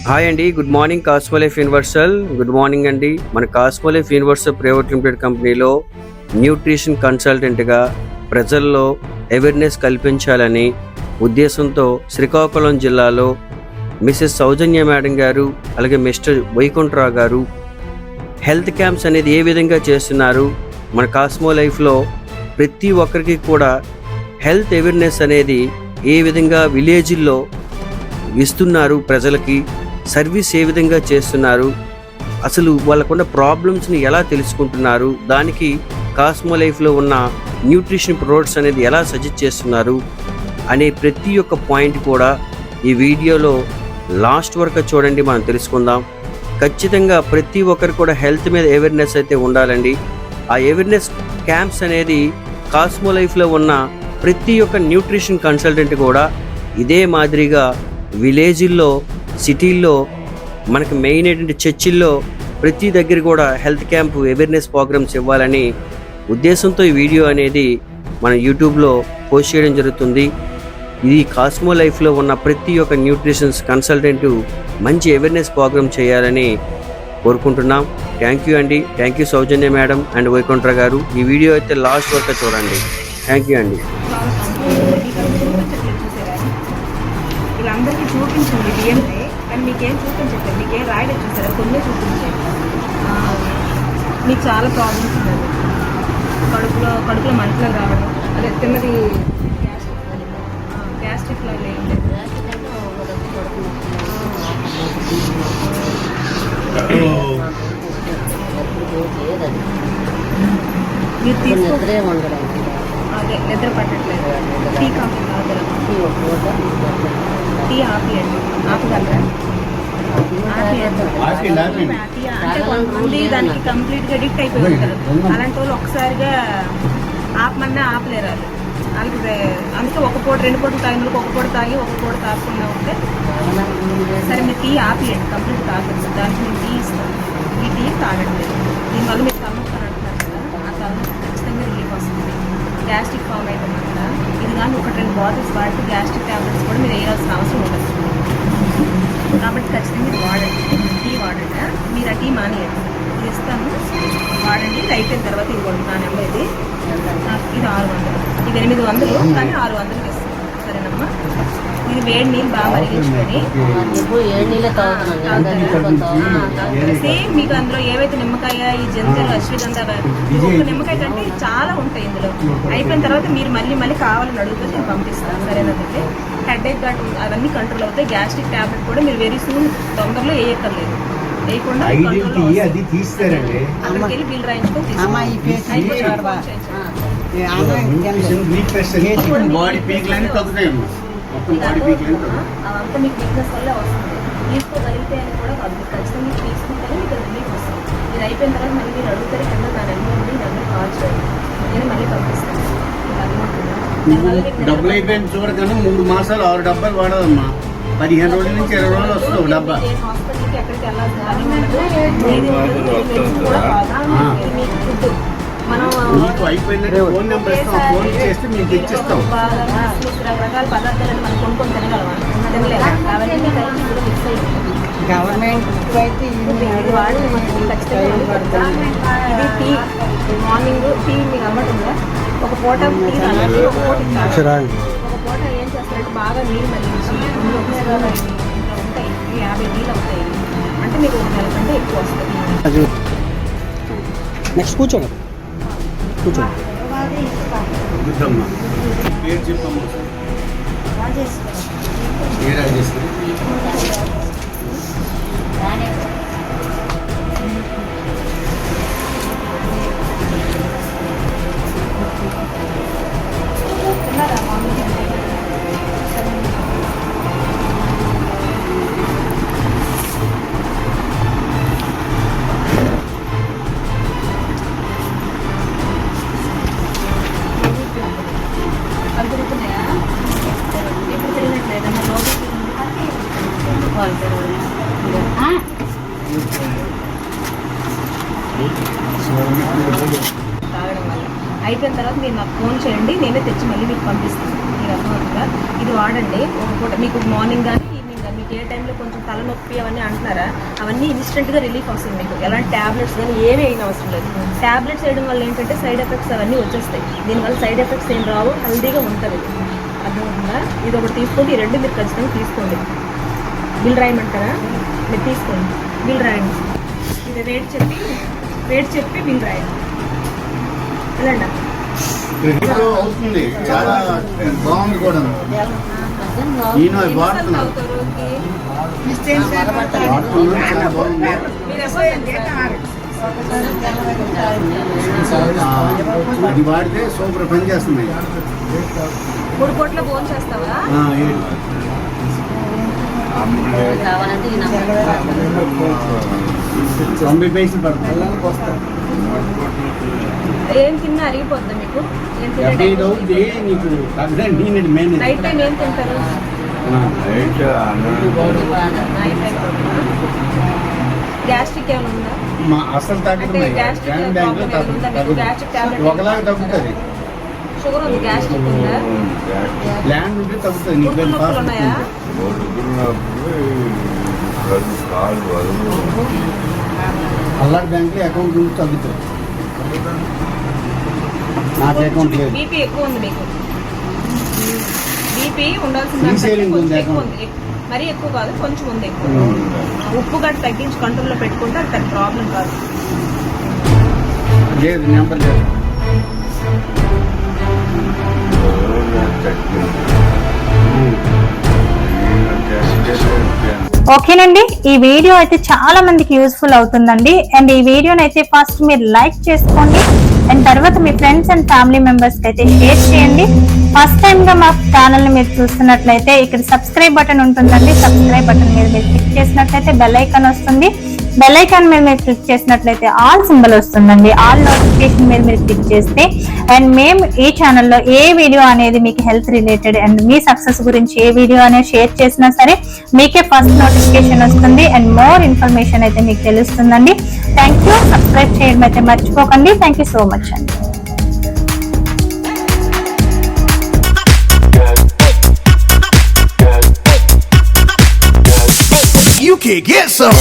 Hi అండి, good morning. Cosmolife universal good morning అండి. మన కాస్మోలైఫ్ యూనివర్సల్ ప్రైవేట్ లిమిటెడ్ కంపెనీలో న్యూట్రిషన్ కన్సల్టెంట్గా ప్రజల్లో అవేర్నెస్ కల్పించాలని ఉద్దేశంతో శ్రీకాకుళం జిల్లాలో మిసెస్ సౌజన్య మేడం గారు, అలాగే మిస్టర్ వైకుంఠరావు గారు హెల్త్ క్యాంప్స్ అనేది ఏ విధంగా చేస్తున్నారు, మన కాస్మోలైఫ్లో ప్రతి ఒక్కరికి కూడా హెల్త్ అవేర్నెస్ అనేది ఏ విధంగా విలేజ్ల్లో ఇస్తున్నారు, ప్రజలకి సర్వీస్ ఏ విధంగా చేస్తున్నారు, అసలు వాళ్ళకున్న ప్రాబ్లమ్స్ని ఎలా తెలుసుకుంటున్నారు, దానికి కాస్మోలైఫ్లో ఉన్న న్యూట్రిషన్ ప్రొడక్ట్స్ అనేది ఎలా సజెస్ట్ చేస్తున్నారు అనే ప్రతి ఒక్క పాయింట్ కూడా ఈ వీడియోలో లాస్ట్ వరకు చూడండి, మనం తెలుసుకుందాం. ఖచ్చితంగా ప్రతి ఒక్కరు కూడా హెల్త్ మీద అవేర్నెస్ అయితే ఉండాలండి. ఆ అవేర్నెస్ క్యాంప్స్ అనేది కాస్మోలైఫ్లో ఉన్న ప్రతి ఒక్క న్యూట్రిషన్ కన్సల్టెంట్ కూడా ఇదే మాదిరిగా విలేజ్ల్లో, సిటీల్లో, మనకి మెయిన్ ఏంటంటే చర్చిల్లో ప్రతి దగ్గర కూడా హెల్త్ క్యాంప్ అవేర్నెస్ ప్రోగ్రామ్స్ ఇవ్వాలని ఉద్దేశంతో ఈ వీడియో అనేది మన యూట్యూబ్లో పోస్ట్ చేయడం జరుగుతుంది. ఇది కాస్మోలైఫ్లో ఉన్న ప్రతి ఒక్క న్యూట్రిషన్స్ కన్సల్టెంట్ మంచి అవేర్నెస్ ప్రోగ్రామ్ చేయాలని కోరుకుంటున్నాం. థ్యాంక్ యూ అండి. Thank you Soujanya madam and Vaikuntha Rao గారు. ఈ వీడియో అయితే లాస్ట్ వరకు చూడండి. థ్యాంక్ యూ అండి. వీళ్ళందరికీ చూపించండి డిఎంఏ, కానీ మీకేం చూపించట్లేదు, మీకేం రాయలేదు చూసారా, కొన్ని చూపించండి. మీకు చాలా ప్రాబ్లమ్స్ ఉన్నాయి, కడుపులో మంటలు రావడం, అదే తిన్నది గ్యాస్ట్రిక్లో ఏం లేదు. మీరు తీసుకుంటే అదే నిద్ర పట్టట్లేదు, టీ కాఫీ తాగలరా, టీ ఆపియండి, ఆపగలరా? అంటే కొంతమంది దానికి కంప్లీట్గా అడిక్ట్ అయిపోయి ఉంటారు. అలాంటి వాళ్ళు ఒకసారిగా ఆపమన్నా ఆపలేరు వాళ్ళకి. అందుకే ఒక పూట 2 పూటలు తాగిన ఒక పూట తాగి ఒక పూట తాగకుండా ఉంటే సరే మీరు టీ ఆపియండి, కంప్లీట్ తాగండి. దానికి నేను టీ ఇస్తాను, ఈ టీ తాగండి. దీనివల్ల మీరు తలనొప్పి అంటున్నారు కదా, ఆ తలనొప్పి ఖచ్చితంగా రిలీఫ్ వస్తుంది. గ్యాస్ట్రిక్ ఫామ్ అయితే మాత్రం ఇది కానీ 1-2 బాటిల్స్ వాడితే గ్యాస్ట్రిక్ ట్యాబ్లెట్స్ కూడా మీరు వేయాల్సిన అవసరం ఉండదు. కాబట్టి ఖచ్చితంగా ఇది వాడండి, టీ వాడండి. మీరు ఆ టీ మానేయండి, ఇది ఇస్తాను వాడండి. ఇది అయిపోయిన తర్వాత ఇది కూడా నా నెంబర్ ఇది 600, ఇది 800, కానీ 600కి ఇస్తాను. సరేనమ్మా. ఇది వేడి నీళ్ళు బాగా మరిగించుకొని సేమ్ మీకు అందులో ఏవైతే నిమ్మకాయ, ఈ జంతువులు, అశ్వగంధ, ఒక నిమ్మకాయ కంటే చాలా ఉంటాయి ఇందులో. అయిపోయిన తర్వాత మీరు మళ్ళీ కావాలని అడుగుతుంది, నేను పంపిస్తాను. సరేనంటే హెడేక్ ఘాట్ అవన్నీ కంట్రోల్ అవుతాయి. గ్యాస్ట్రిక్ ట్యాబ్లెట్ కూడా మీరు వెరీ సూన్ తొందరలో వేయక్కర్లేదు, వేయకుండా అక్కడికి వెళ్ళి బిల్ రాయించుకొని అవంతా మీకు వీక్నెస్ వల్ల వస్తుంది. తీసుకోగలిగితే అని కూడా కాదు, మీరు ఖచ్చితంగా తీసుకుంటే మీకు రిలీఫ్ వస్తుంది. మీరు అయిపోయిన తర్వాత మళ్ళీ మీరు అడుగుతారు కింద నా నెంబర్ ఉంది, నెంబర్ కాల్ చేయండి, నేను మళ్ళీ పంపిస్తాను. డబ్బులు అయిపోయింది చూడగానే 3 మాసాలు 6 డబ్బాలు వాడదమ్మా. 15 రోజుల నుంచి 20 రోజులు వస్తుంది ఒక డబ్బా. హాస్పిటల్కి ఎక్కడికి వెళ్ళాల్సిన పని ఉండదు. మనం ఫోన్ నెంబర్ ఇస్తాం, ఫోన్ చేస్తే మీకు ఇచ్చిస్తాం. రకరకాల పదార్థాలను మనం కొనుక్కొని తినగలమా? తినలేము. అవన్నీ కలిపి కూడా మిక్స్ అయిపోయింది. గవర్నమెంట్ అయితే ఇది వాడి ఖచ్చితంగా ఇది టీ మార్నింగ్ టీ మీకు అమ్మటుందా? ఒక పూట టీ తాగాలి, ఒక పూట ఒక పూట ఏం చేస్తారంటే బాగా నీళ్ళు మరిగించి ఇందులో ఉంటాయి 50 నీళ్ళు అవుతాయి. అంటే మీకు 1 నెల కంటే ఎక్కువ వస్తుంది. నెక్స్ట్ కూర్చోండి. పేరు చెప్పమ్మా. ఏ రాజేశ్వరి? తిరుగుతున్నాయా? ఇప్పుడు తిరిగినట్లేదమ్మా, తాగడం వల్ల. అయిపోయిన తర్వాత మీరు నాకు ఫోన్ చేయండి, నేనే తెచ్చి మళ్ళీ మీకు పంపిస్తాను. మీరు అర్థమవుతుందా? ఇది వాడండి ఒక పూట, మీకు మార్నింగ్ కానీ ఈవినింగ్ కానీ మీకు ఏ టైంలో కొంచెం తలనొప్పి అవన్నీ అంటున్నారా, అవన్నీ ఇన్స్టెంట్గా రిలీఫ్ వస్తుంది మీకు. ఎలాంటి ట్యాబ్లెట్స్ కానీ ఏమీ అయిన అవసరం లేదు. ట్యాబ్లెట్స్ వేయడం వల్ల ఏంటంటే సైడ్ ఎఫెక్ట్స్ అవన్నీ వచ్చేస్తాయి. దీనివల్ల సైడ్ ఎఫెక్ట్స్ ఏం రావు, హెల్దీగా ఉంటుంది. అర్థమవుతుందా? ఇది ఒకటి తీసుకోండి, ఈ రెండు మీరు ఖచ్చితంగా తీసుకోండి. బిల్ రాయమంటారా? మీరు తీసుకోండి, బిల్ రాయండి. ఇది రేట్ చెప్పి బిల్ రాయండి. వెళ్ళండి. అవుతుంది, చాలా బాగుంది కూడా. నేను అది వాడుతున్నా, చాలా బాగుంది. అది వాడితే సూపర్ పని చేస్తున్నాయి. 3 పూట్ల భోజనం చేస్తావా? కావాలంటే ఈ నెంబర్ 90 పైసలు పడుతుంది. ఏం తిన్నా అరిగిపోద్దా మీకు? ఏం అవుతుంది నీకు నైట్ టైం ఏం తింటారు? గ్యాస్ట్రిక్ ఏమైనా ఉందా? అసలు అంటే గ్యాస్ట్రిక్ టాబ్లెట్ ఒకలాగా తగ్గుతుంది. షుగర్ ఉంది, గ్యాస్ట్రిక్ ఉందా? ల్యాండ్ ఉంటే తగ్గుతుంది. నీకు ముక్కులు నొప్పులు ఉన్నాయా? అల్లాడి బ్యాంక్లో అకౌంట్ నుంచి తగ్గుతుంది. నాకు అకౌంట్ లేదు. బీపీ ఎక్కువ ఉంది మీకు. బీపీ ఉండాల్సిన Freezing ఉంది ఎక్కువ ఉంది. మరీ ఎక్కువ కాదు, కొంచెం ఉంది ఎక్కువ. ఉప్పు గట్ట తగ్గించి కంట్రోల్లో పెట్టుకుంటే అది పెద్ద ప్రాబ్లం కాదు. లేదు, నెంబర్ లేదు. ఓకేనండి, ఈ వీడియో అయితే చాలా మందికి యూస్ఫుల్ అవుతుందండి. అండ్ ఈ వీడియోని అయితే ఫస్ట్ మీరు లైక్ చేసుకోండి, అండ్ తర్వాత మీ ఫ్రెండ్స్ అండ్ ఫ్యామిలీ మెంబర్స్ కి అయితే షేర్ చేయండి. ఫస్ట్ టైం గా మా ఛానల్ ని మీరు చూస్తున్నట్లయితే ఇక్కడ సబ్స్క్రైబ్ బటన్ ఉంటుందండి. సబ్స్క్రైబ్ బటన్ మీద మీరు క్లిక్ చేసినట్లయితే బెల్ ఐకాన్ వస్తుంది. బెల్ ఐకాన్ మీద మీరు క్లిక్ చేసినట్లయితే ఆల్ సింబల్ వస్తుందండి. ఆల్ నోటిఫికేషన్ మీద మీరు క్లిక్ చేస్తే అండ్ మేము ఈ ఛానల్లో ఏ వీడియో అనేది మీకు health related and me success గురించి ఏ వీడియో అనేది షేర్ చేసినా సరే మీకే ఫస్ట్ నోటిఫికేషన్ వస్తుంది అండ్ మోర్ ఇన్ఫర్మేషన్ అయితే మీకు తెలుస్తుందండి. Thank you. సబ్స్క్రైబ్ చేయడం అయితే మర్చిపోకండి. థ్యాంక్ యూ సో మచ్ అండి. You can get some.